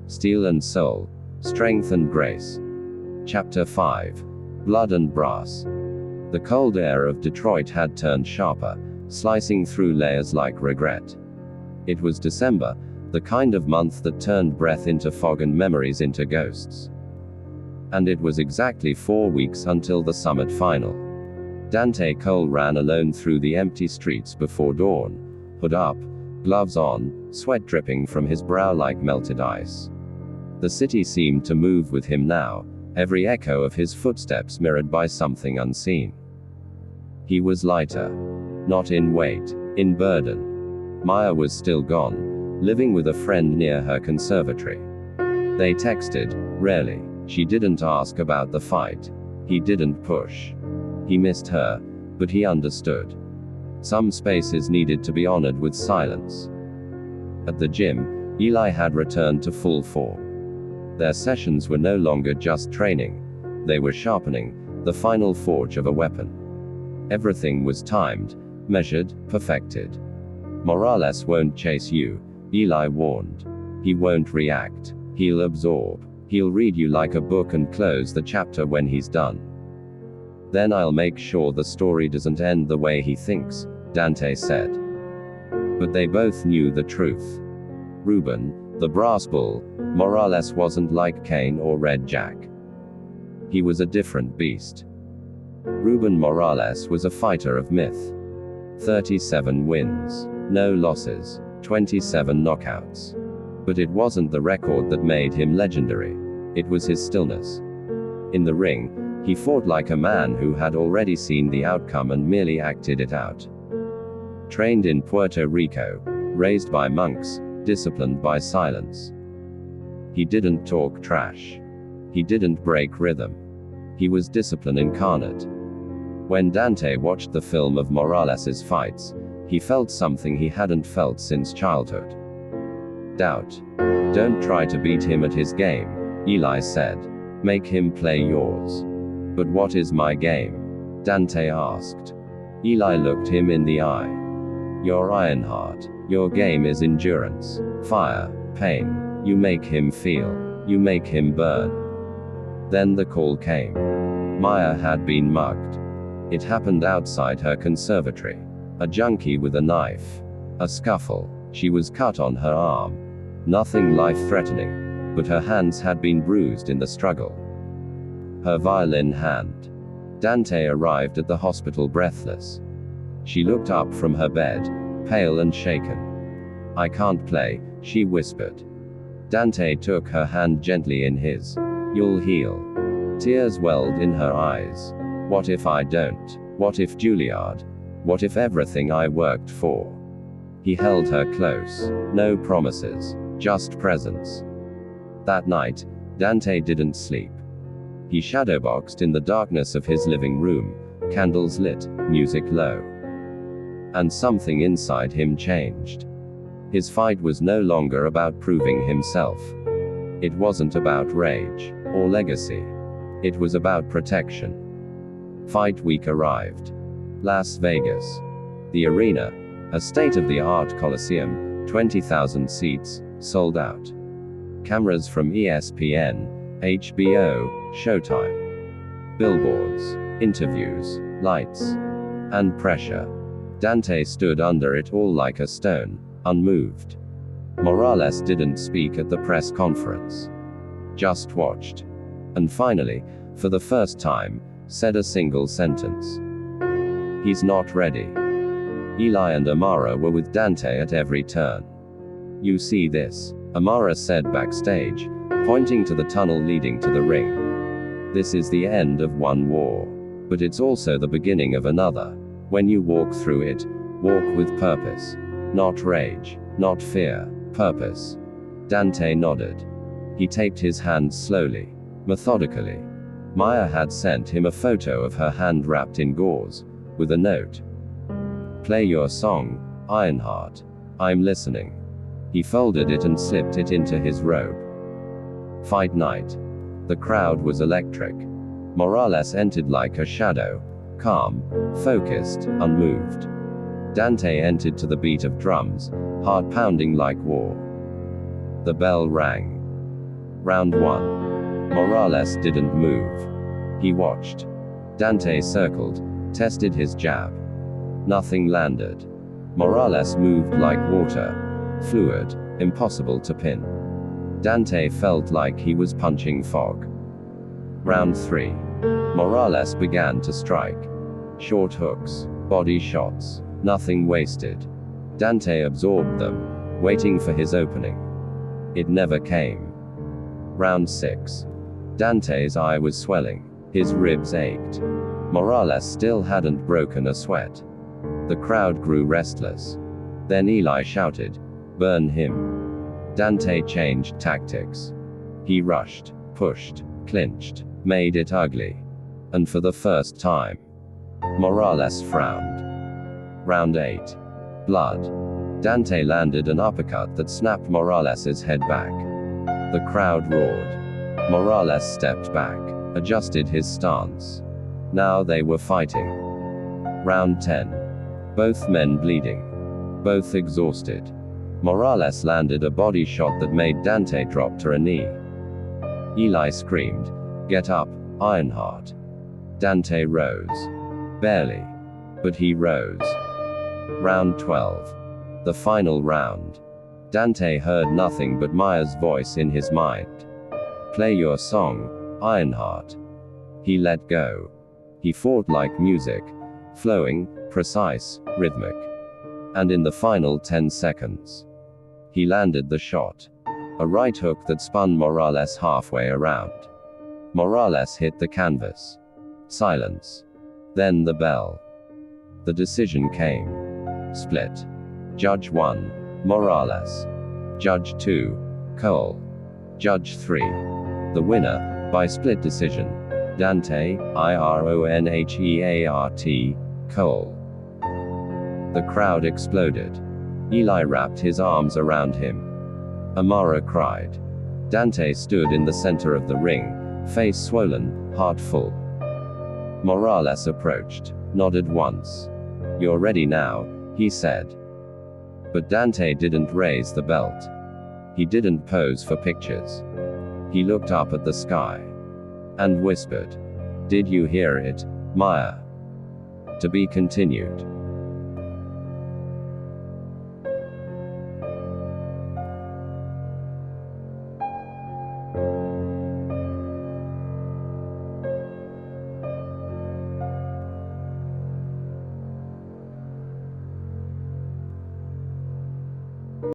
Steel and Soul, Strength and Grace. Chapter 5. Blood and Brass. The cold air of Detroit had turned sharper, slicing through layers like regret. It was December, the kind of month that turned breath into fog and memories into ghosts. And it was exactly 4 weeks until the summit final. Dante Cole ran alone through the empty streets before dawn, hood up, gloves on, sweat dripping from his brow like melted ice. The city seemed to move with him now, every echo of his footsteps mirrored by something unseen. He was lighter. Not in weight, in burden. Maya was still gone, living with a friend near her conservatory. They texted, rarely. She didn't ask about the fight. He didn't push. He missed her, but he understood. Some spaces needed to be honored with silence. At the gym, Eli had returned to full form. Their sessions were no longer just training. They were sharpening, the final forge of a weapon. Everything was timed, measured, perfected. Morales won't chase you, Eli warned. He won't react. He'll absorb. He'll read you like a book and close the chapter when he's done. Then I'll make sure the story doesn't end the way he thinks, Dante said. But they both knew the truth. Ruben, the brass bull, Morales wasn't like Cain or Red Jack. He was a different beast. Ruben Morales was a fighter of myth. 37 wins, no losses, 27 knockouts. But it wasn't the record that made him legendary. It was his stillness. In the ring, he fought like a man who had already seen the outcome and merely acted it out. Trained in Puerto Rico, raised by monks, disciplined by silence. He didn't talk trash. He didn't break rhythm. He was discipline incarnate. When Dante watched the film of Morales's fights, he felt something he hadn't felt since childhood. Doubt. Don't try to beat him at his game, Eli said. Make him play yours. But what is my game? Dante asked. Eli looked him in the eye. You're Ironheart. Your game is endurance, fire, pain. You make him feel. You make him burn. Then the call came. Maya had been mugged. It happened outside her conservatory. A junkie with a knife. A scuffle. She was cut on her arm. Nothing life-threatening, but her hands had been bruised in the struggle. Her violin hand. Dante arrived at the hospital breathless. She looked up from her bed, pale and shaken. I can't play, she whispered. Dante took her hand gently in his. You'll heal. Tears welled in her eyes. What if I don't? What if Juilliard? What if everything I worked for? He held her close. No promises, just presence. That night, Dante didn't sleep. He shadowboxed in the darkness of his living room, candles lit, music low. And something inside him changed. His fight was no longer about proving himself. It wasn't about rage or legacy. It was about protection. Fight week arrived. Las Vegas. The arena, a state-of-the-art coliseum, 20,000 seats, sold out. Cameras from ESPN, HBO, Showtime. Billboards, interviews, lights, and pressure. Dante stood under it all like a stone, unmoved. Morales didn't speak at the press conference. Just watched. And finally, for the first time, said a single sentence. He's not ready. Eli and Amara were with Dante at every turn. You see this? Amara said backstage, pointing to the tunnel leading to the ring. This is the end of one war. But it's also the beginning of another. When you walk through it, walk with purpose. Not rage, not fear, purpose. Dante nodded. He taped his hands slowly, methodically. Maya had sent him a photo of her hand wrapped in gauze, with a note. Play your song, Ironheart. I'm listening. He folded it and slipped it into his robe. Fight night. The crowd was electric. Morales entered like a shadow, calm, focused, unmoved. Dante entered to the beat of drums, heart pounding like war. The bell rang. Round 1. Morales didn't move. He watched. Dante circled, tested his jab. Nothing landed. Morales moved like water. Fluid, impossible to pin. Dante felt like he was punching fog. Round 3. Morales began to strike. Short hooks, body shots, nothing wasted. Dante absorbed them, waiting for his opening. It never came. Round 6. Dante's eye was swelling. His ribs ached. Morales still hadn't broken a sweat. The crowd grew restless. Then Eli shouted, "Burn him." Dante changed tactics. He rushed, pushed, clinched, made it ugly. And for the first time, Morales frowned. Round 8. Blood. Dante landed an uppercut that snapped Morales's head back. The crowd roared. Morales stepped back, adjusted his stance. Now they were fighting. Round 10. Both men bleeding. Both exhausted. Morales landed a body shot that made Dante drop to a knee. Eli screamed, "Get up, Ironheart." Dante rose. Barely. But he rose. Round 12. The final round. Dante heard nothing but Maya's voice in his mind. "Play your song, Ironheart." He let go. He fought like music. Flowing, precise, rhythmic. And in the final 10 seconds, he landed the shot. A right hook that spun Morales halfway around. Morales hit the canvas. Silence. Then the bell. The decision came. Split. Judge 1, Morales. Judge 2, Cole. Judge 3. The winner, by split decision, Dante, Ironheart, Cole. The crowd exploded. Eli wrapped his arms around him. Amara cried. Dante stood in the center of the ring, face swollen, heart full. Morales approached, nodded once. "You're ready now," he said. But Dante didn't raise the belt. He didn't pose for pictures. He looked up at the sky. And whispered, "Did you hear it, Maya?" To be continued.